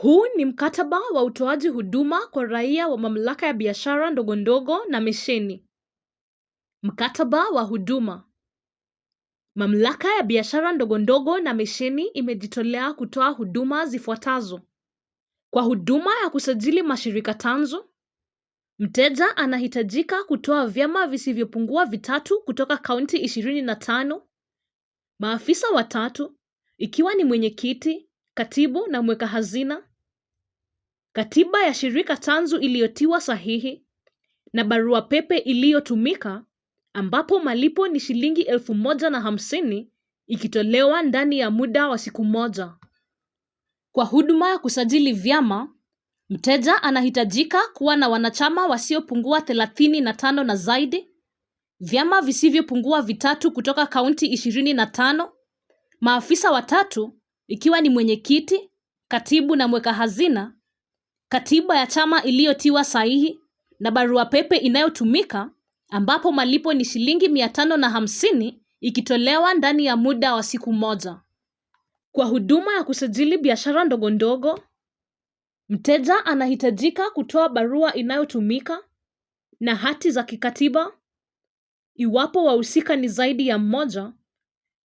Huu ni mkataba wa utoaji huduma kwa raia wa mamlaka ya biashara ndogondogo na misheni. Mkataba wa huduma. Mamlaka ya biashara ndogondogo na misheni imejitolea kutoa huduma zifuatazo. Kwa huduma ya kusajili mashirika tanzu, mteja anahitajika kutoa vyama visivyopungua 3 kutoka kaunti 25, maafisa 3 ikiwa ni mwenyekiti, katibu na mweka hazina, katiba ya shirika tanzu iliyotiwa sahihi na barua pepe iliyotumika, ambapo malipo ni shilingi 1,050 ikitolewa ndani ya muda wa siku moja. Kwa huduma ya kusajili vyama, mteja anahitajika kuwa na wanachama wasiopungua 35 na zaidi, vyama visivyopungua 3 kutoka kaunti 25, maafisa 3 ikiwa ni mwenyekiti, katibu na mweka hazina, katiba ya chama iliyotiwa sahihi na barua pepe inayotumika, ambapo malipo ni shilingi 550 ikitolewa ndani ya muda wa siku moja. Kwa huduma ya kusajili biashara ndogondogo, mteja anahitajika kutoa barua inayotumika na hati za kikatiba iwapo wahusika ni zaidi ya mmoja,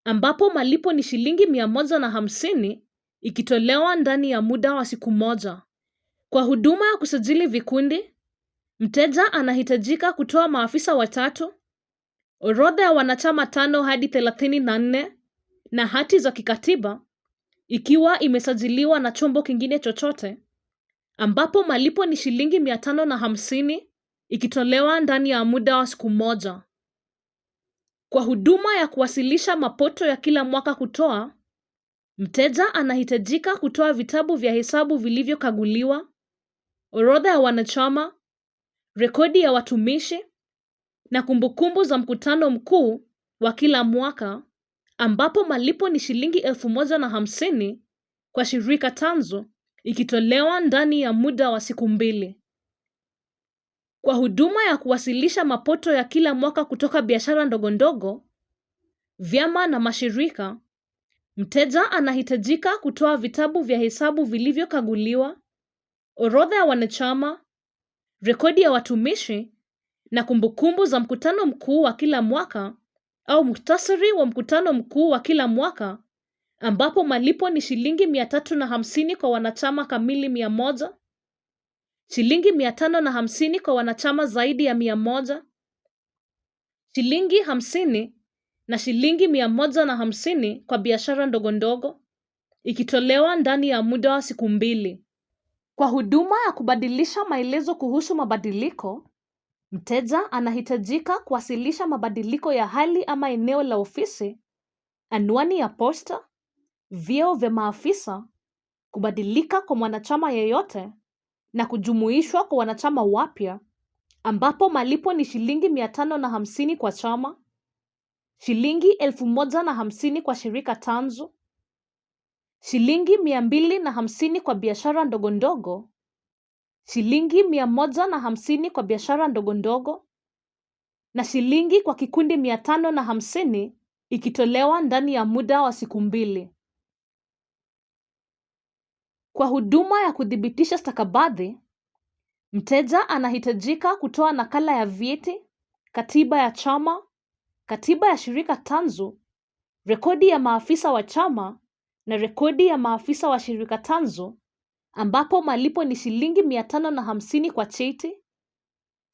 ambapo malipo ni shilingi 150 ikitolewa ndani ya muda wa siku moja. Kwa huduma ya kusajili vikundi, mteja anahitajika kutoa maafisa 3, orodha ya wanachama 5 hadi 34 na hati za kikatiba ikiwa imesajiliwa na chombo kingine chochote, ambapo malipo ni shilingi 550 ikitolewa ndani ya muda wa siku moja. Kwa huduma ya kuwasilisha mapato ya kila mwaka kutoa, mteja anahitajika kutoa vitabu vya hesabu vilivyokaguliwa, orodha ya wanachama, rekodi ya watumishi na kumbukumbu za mkutano mkuu wa kila mwaka, ambapo malipo ni shilingi 1,050 kwa shirika tanzu ikitolewa ndani ya muda wa siku 2. Kwa huduma ya kuwasilisha mapato ya kila mwaka kutoka biashara ndogondogo, vyama na mashirika, mteja anahitajika kutoa vitabu vya hesabu vilivyokaguliwa, orodha ya wanachama, rekodi ya watumishi na kumbukumbu za mkutano mkuu wa kila mwaka au muhtasari wa mkutano mkuu wa kila mwaka, ambapo malipo ni shilingi 350 kwa wanachama kamili 100, shilingi 550 kwa wanachama zaidi ya 100, shilingi 50 na shilingi 150 kwa biashara ndogondogo, ikitolewa ndani ya muda wa siku 2. Kwa huduma ya kubadilisha maelezo kuhusu mabadiliko, mteja anahitajika kuwasilisha mabadiliko ya hali ama eneo la ofisi, anwani ya posta, vyeo vya maafisa, kubadilika kwa mwanachama yeyote na kujumuishwa kwa wanachama wapya, ambapo malipo ni shilingi 550 kwa chama, shilingi 1,050 kwa shirika tanzu, shilingi 250 kwa biashara ndogondogo, shilingi 150 kwa biashara ndogondogo na shilingi kwa kikundi 550 ikitolewa ndani ya muda wa siku 2. Kwa huduma ya kudhibitisha stakabadhi, mteja anahitajika kutoa nakala ya vyeti, katiba ya chama, katiba ya shirika tanzu, rekodi ya maafisa wa chama na rekodi ya maafisa wa shirika tanzu, ambapo malipo ni shilingi 550 kwa cheti,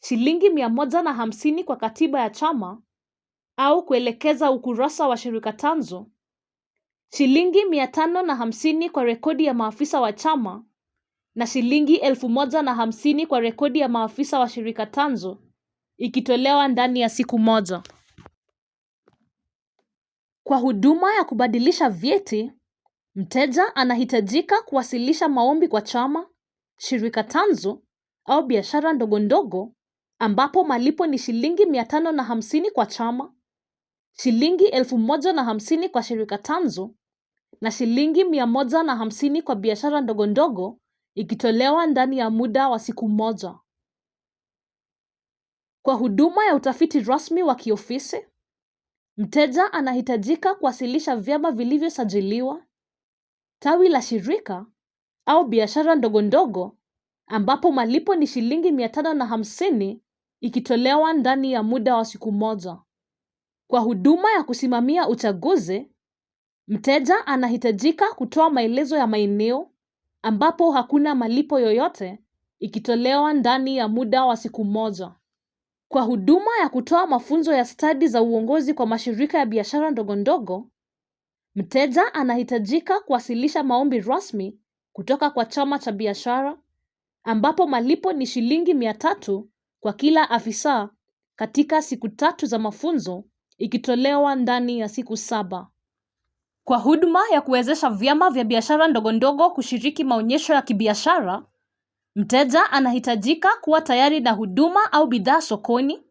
shilingi 150 kwa katiba ya chama au kuelekeza ukurasa wa shirika tanzu, shilingi 550 kwa rekodi ya maafisa wa chama na shilingi 1,050 kwa rekodi ya maafisa wa shirika tanzu, ikitolewa ndani ya siku moja. Kwa huduma ya kubadilisha vyeti, mteja anahitajika kuwasilisha maombi kwa chama, shirika tanzu au biashara ndogondogo, ambapo malipo ni shilingi 550 kwa chama, shilingi 1,050 kwa shirika tanzu na shilingi 150 kwa biashara ndogondogo, ikitolewa ndani ya muda wa siku moja. Kwa huduma ya utafiti rasmi wa kiofisi, mteja anahitajika kuwasilisha vyama vilivyosajiliwa, tawi la shirika au biashara ndogo ndogo ambapo malipo ni shilingi 550 ikitolewa ndani ya muda wa siku moja. Kwa huduma ya kusimamia uchaguzi, mteja anahitajika kutoa maelezo ya maeneo ambapo hakuna malipo yoyote ikitolewa ndani ya muda wa siku moja. Kwa huduma ya kutoa mafunzo ya stadi za uongozi kwa mashirika ya biashara ndogo ndogo, mteja anahitajika kuwasilisha maombi rasmi kutoka kwa chama cha biashara ambapo malipo ni shilingi 300 kwa kila afisa katika siku 3 za mafunzo ikitolewa ndani ya siku 7. Kwa huduma ya kuwezesha vyama vya biashara ndogo ndogo kushiriki maonyesho ya kibiashara, mteja anahitajika kuwa tayari na huduma au bidhaa sokoni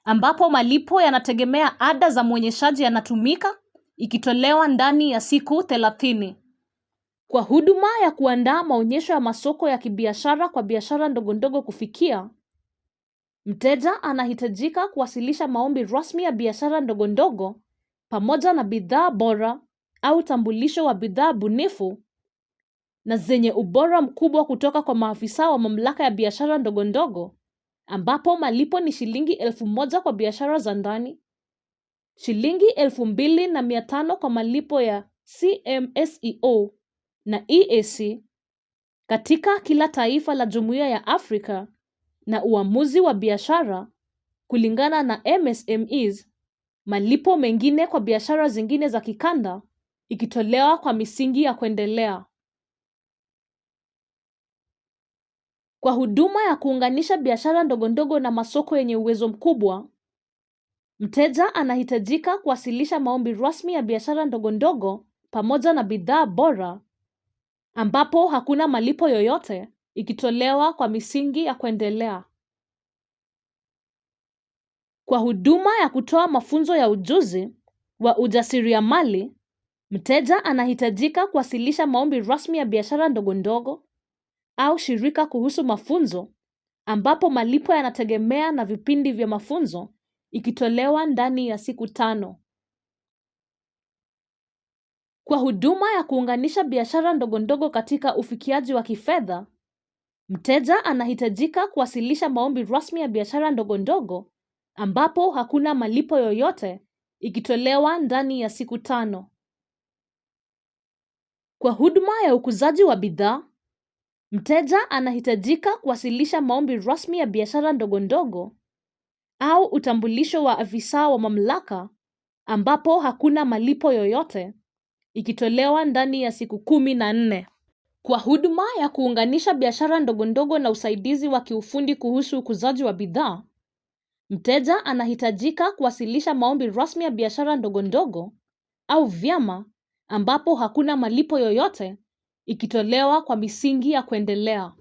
ambapo malipo yanategemea ada za mwonyeshaji yanatumika ikitolewa ndani ya siku 30. Kwa huduma ya kuandaa maonyesho ya masoko ya kibiashara kwa biashara ndogo ndogo kufikia, mteja anahitajika kuwasilisha maombi rasmi ya biashara ndogo ndogo pamoja na bidhaa bora au tambulisho wa bidhaa bunifu na zenye ubora mkubwa kutoka kwa maafisa wa mamlaka ya biashara ndogo ndogo ambapo malipo ni shilingi 1000 kwa biashara za ndani, shilingi 2500 kwa malipo ya CMSEO na EAC katika kila taifa la Jumuiya ya Afrika na uamuzi wa biashara kulingana na MSMEs, malipo mengine kwa biashara zingine za kikanda ikitolewa kwa misingi ya kuendelea. Kwa huduma ya kuunganisha biashara ndogo ndogo na masoko yenye uwezo mkubwa, mteja anahitajika kuwasilisha maombi rasmi ya biashara ndogo ndogo pamoja na bidhaa bora ambapo hakuna malipo yoyote ikitolewa kwa misingi ya kuendelea. Kwa huduma ya kutoa mafunzo ya ujuzi wa ujasiriamali, mteja anahitajika kuwasilisha maombi rasmi ya biashara ndogo ndogo au shirika kuhusu mafunzo ambapo malipo yanategemea na vipindi vya mafunzo ikitolewa ndani ya siku 5. Kwa huduma ya kuunganisha biashara ndogo ndogo katika ufikiaji wa kifedha, mteja anahitajika kuwasilisha maombi rasmi ya biashara ndogo ndogo ambapo hakuna malipo yoyote ikitolewa ndani ya siku 5. Kwa huduma ya ukuzaji wa bidhaa, mteja anahitajika kuwasilisha maombi rasmi ya biashara ndogo ndogo au utambulisho wa afisa wa mamlaka ambapo hakuna malipo yoyote ikitolewa ndani ya siku 14. Kwa huduma ya kuunganisha biashara ndogo ndogo na usaidizi wa kiufundi kuhusu ukuzaji wa bidhaa, mteja anahitajika kuwasilisha maombi rasmi ya biashara ndogo ndogo au vyama ambapo hakuna malipo yoyote ikitolewa kwa misingi ya kuendelea.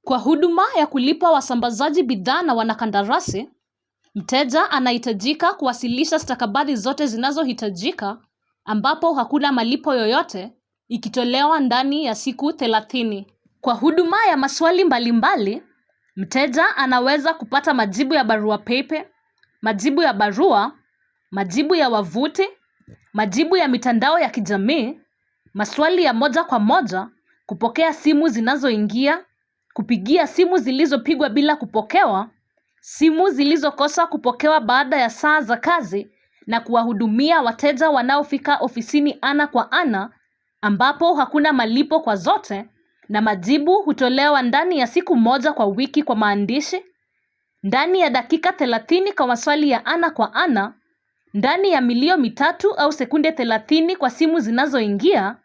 Kwa huduma ya kulipa wasambazaji bidhaa na wanakandarasi, mteja anahitajika kuwasilisha stakabadhi zote zinazohitajika ambapo hakuna malipo yoyote ikitolewa ndani ya siku 30. Kwa huduma ya maswali mbalimbali, mteja anaweza kupata majibu ya barua pepe, majibu ya barua, majibu ya wavuti, majibu ya mitandao ya kijamii, maswali ya moja kwa moja, kupokea simu zinazoingia, kupigia simu zilizopigwa bila kupokewa, simu zilizokosa kupokewa baada ya saa za kazi na kuwahudumia wateja wanaofika ofisini ana kwa ana ambapo hakuna malipo kwa zote, na majibu hutolewa ndani ya siku 1 kwa wiki kwa maandishi, ndani ya dakika 30 kwa maswali ya ana kwa ana, ndani ya milio 3 au sekunde 30 kwa simu zinazoingia,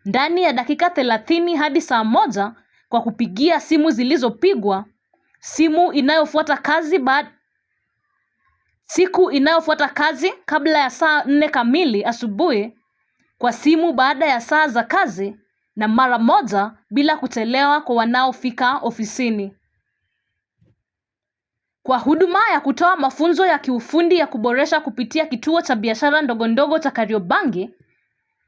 ndani ya dakika 30 hadi saa 1 kwa kupigia simu zilizopigwa, siku inayofuata kazi kabla ya saa 4 kamili asubuhi kwa simu baada ya saa za kazi, na mara moja bila kuchelewa kwa wanaofika ofisini. Kwa huduma ya kutoa mafunzo ya kiufundi ya kuboresha kupitia kituo cha biashara ndogo ndogo cha Kariobangi,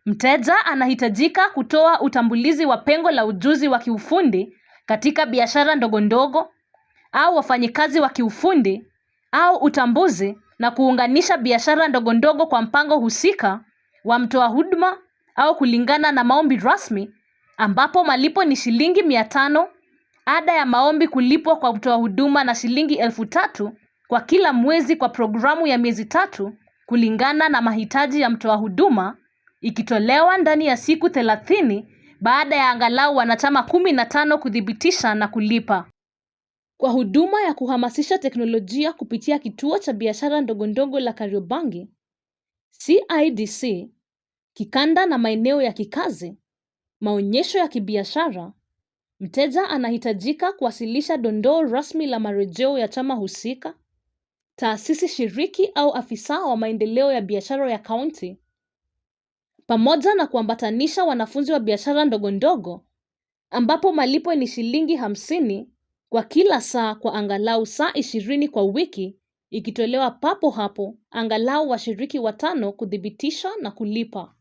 mteja anahitajika kutoa utambulizi wa pengo la ujuzi wa kiufundi katika biashara ndogo ndogo au wafanyikazi wa kiufundi au utambuzi na kuunganisha biashara ndogo ndogo kwa mpango husika wa mtoa huduma au kulingana na maombi rasmi ambapo malipo ni shilingi 500, ada ya maombi kulipwa kwa kutoa huduma na shilingi 3,000 kwa kila mwezi kwa programu ya miezi 3 kulingana na mahitaji ya mtoa huduma, ikitolewa ndani ya siku 30 baada ya angalau wanachama 15 kuthibitisha na kulipa. Kwa huduma ya kuhamasisha teknolojia kupitia kituo cha biashara ndogondogo la Kariobangi, CIDC, kikanda na maeneo ya kikazi, maonyesho ya kibiashara, mteja anahitajika kuwasilisha dondoo rasmi la marejeo ya chama husika, taasisi shiriki au afisa wa maendeleo ya biashara ya kaunti, pamoja na kuambatanisha wanafunzi wa biashara ndogondogo, ambapo malipo ni shilingi 50 kwa kila saa kwa angalau saa 20 kwa wiki, ikitolewa papo hapo angalau washiriki 5 kuthibitisha na kulipa.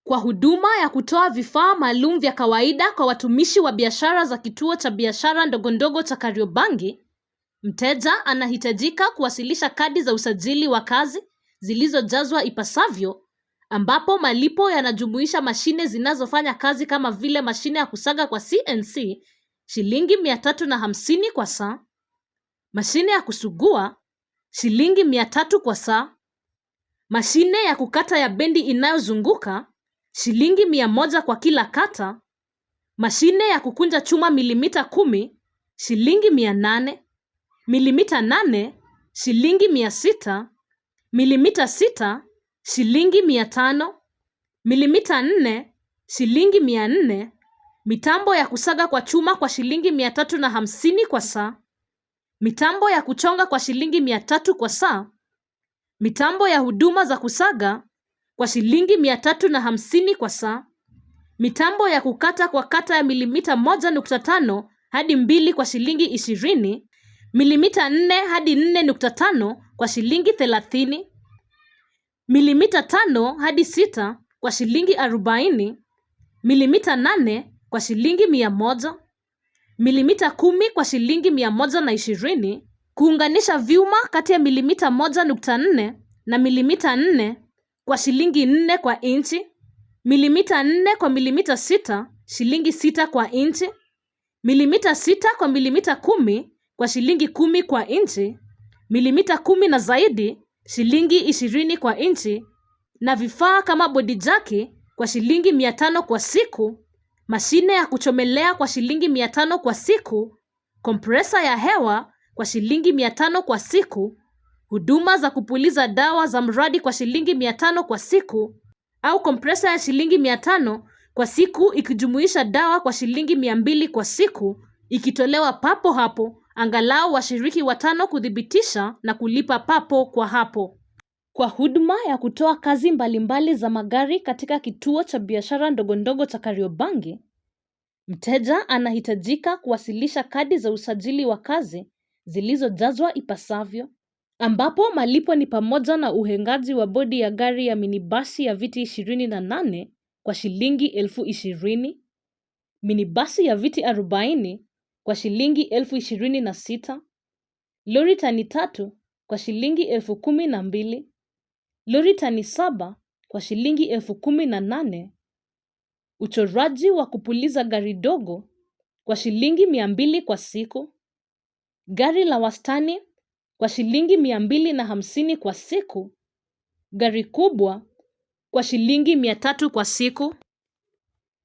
Kwa huduma ya kutoa vifaa maalum vya kawaida kwa watumishi wa biashara za kituo cha biashara ndogondogo cha Kariobangi, mteja anahitajika kuwasilisha kadi za usajili wa kazi zilizojazwa ipasavyo, ambapo malipo yanajumuisha mashine zinazofanya kazi kama vile mashine ya kusaga kwa CNC shilingi 350 kwa saa, mashine ya kusugua shilingi 300 kwa saa, mashine ya kukata ya bendi inayozunguka shilingi 100 kwa kila kata, mashine ya kukunja chuma milimita 10 shilingi 800, milimita 8 shilingi 600, milimita 6 shilingi 500, milimita 4 shilingi 400, mitambo ya kusaga kwa chuma kwa shilingi 350 kwa saa, mitambo ya kuchonga kwa shilingi 300 kwa saa, mitambo ya huduma za kusaga kwa shilingi 350 kwa saa, mitambo ya kukata kwa kata ya milimita 1.5 hadi 2 kwa shilingi 20, milimita 4 hadi 4.5 kwa shilingi 30, milimita 5 hadi 6 kwa shilingi 40, milimita 8 kwa shilingi 100, milimita 10 kwa shilingi 120, kuunganisha vyuma kati ya milimita 1.4 na milimita 4 kwa shilingi 4 kwa inchi, milimita 4 kwa milimita 6 shilingi 6 kwa inchi, milimita 6 kwa milimita 10 kwa shilingi 10 kwa inchi, milimita 10 na zaidi shilingi 20 kwa inchi, na vifaa kama bodi jaki kwa shilingi 500 kwa siku, mashine ya kuchomelea kwa shilingi 500 kwa siku, kompresa ya hewa kwa shilingi 500 kwa siku, huduma za kupuliza dawa za mradi kwa shilingi 500 kwa siku, au kompresa ya shilingi 500 kwa siku ikijumuisha dawa kwa shilingi 200 kwa siku, ikitolewa papo hapo angalau washiriki 5 kuthibitisha na kulipa papo kwa hapo. Kwa huduma ya kutoa kazi mbalimbali za magari katika kituo cha biashara ndogondogo cha Kariobangi, mteja anahitajika kuwasilisha kadi za usajili wa kazi zilizojazwa ipasavyo, ambapo malipo ni pamoja na uhengaji wa bodi ya gari ya minibasi ya viti 28 kwa shilingi 20,000, minibasi ya viti 40 kwa shilingi 26,000, lori tani 3 kwa shilingi 12,000, lori tani 7 kwa shilingi 18,000, uchoraji wa kupuliza gari dogo kwa shilingi 200 kwa siku, gari la wastani kwa shilingi 250 kwa siku, gari kubwa kwa shilingi 300 kwa siku,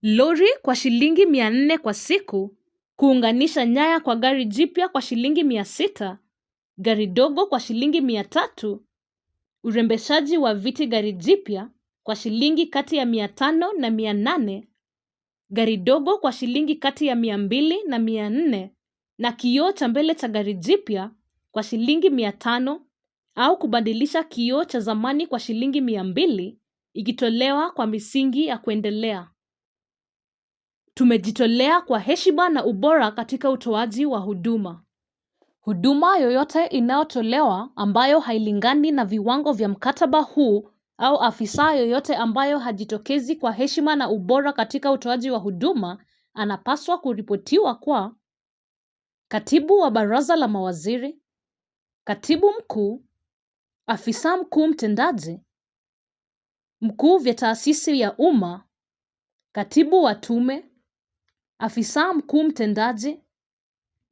lori kwa shilingi 400 kwa siku, kuunganisha nyaya kwa gari jipya kwa shilingi 600, gari dogo kwa shilingi 300, urembeshaji wa viti gari jipya kwa shilingi kati ya 500 na 800, gari dogo kwa shilingi kati ya 200 na 400, na kioo cha mbele cha gari jipya kwa shilingi 500, au kubadilisha kioo cha zamani kwa shilingi 200, ikitolewa kwa misingi ya kuendelea. Tumejitolea kwa heshima na ubora katika utoaji wa huduma. Huduma yoyote inayotolewa ambayo hailingani na viwango vya mkataba huu, au afisa yoyote ambayo hajitokezi kwa heshima na ubora katika utoaji wa huduma, anapaswa kuripotiwa kwa katibu wa baraza la mawaziri, katibu mkuu, afisa mkuu mtendaji, mkuu vya taasisi ya umma, katibu wa tume, afisa mkuu mtendaji,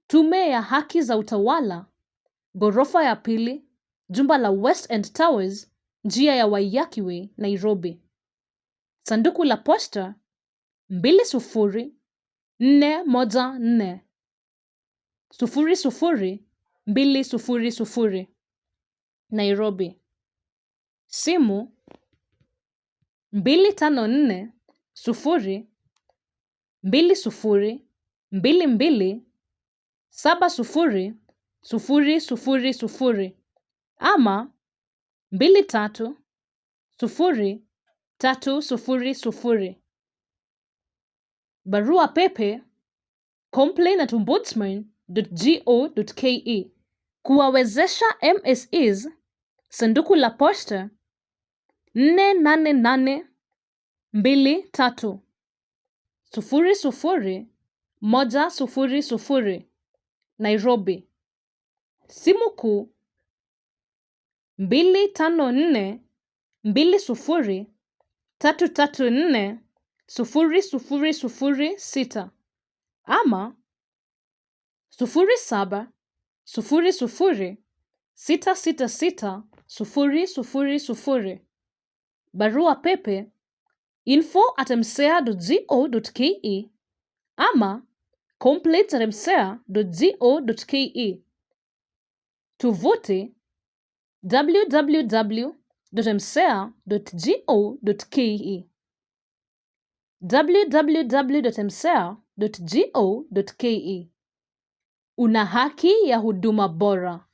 tume ya haki za utawala, ghorofa ya pili, jumba la West End Towers, njia ya Waiyaki Way, Nairobi. Sanduku la posta 20414 00200, Nairobi. Simu 254 0 20 22 70 000 ama 23 0 300. Barua pepe complain@ombudsman.go.ke. Kuwawezesha MSEs, sanduku la posta 48823 00100, Nairobi. Simu kuu 254 20 334 0006 ama 0700 666 000. Barua pepe info@msea.go.ke ama complaints@msea.go.ke. Tovuti www.msea.go.ke www.msea.go.ke. Una haki ya huduma bora.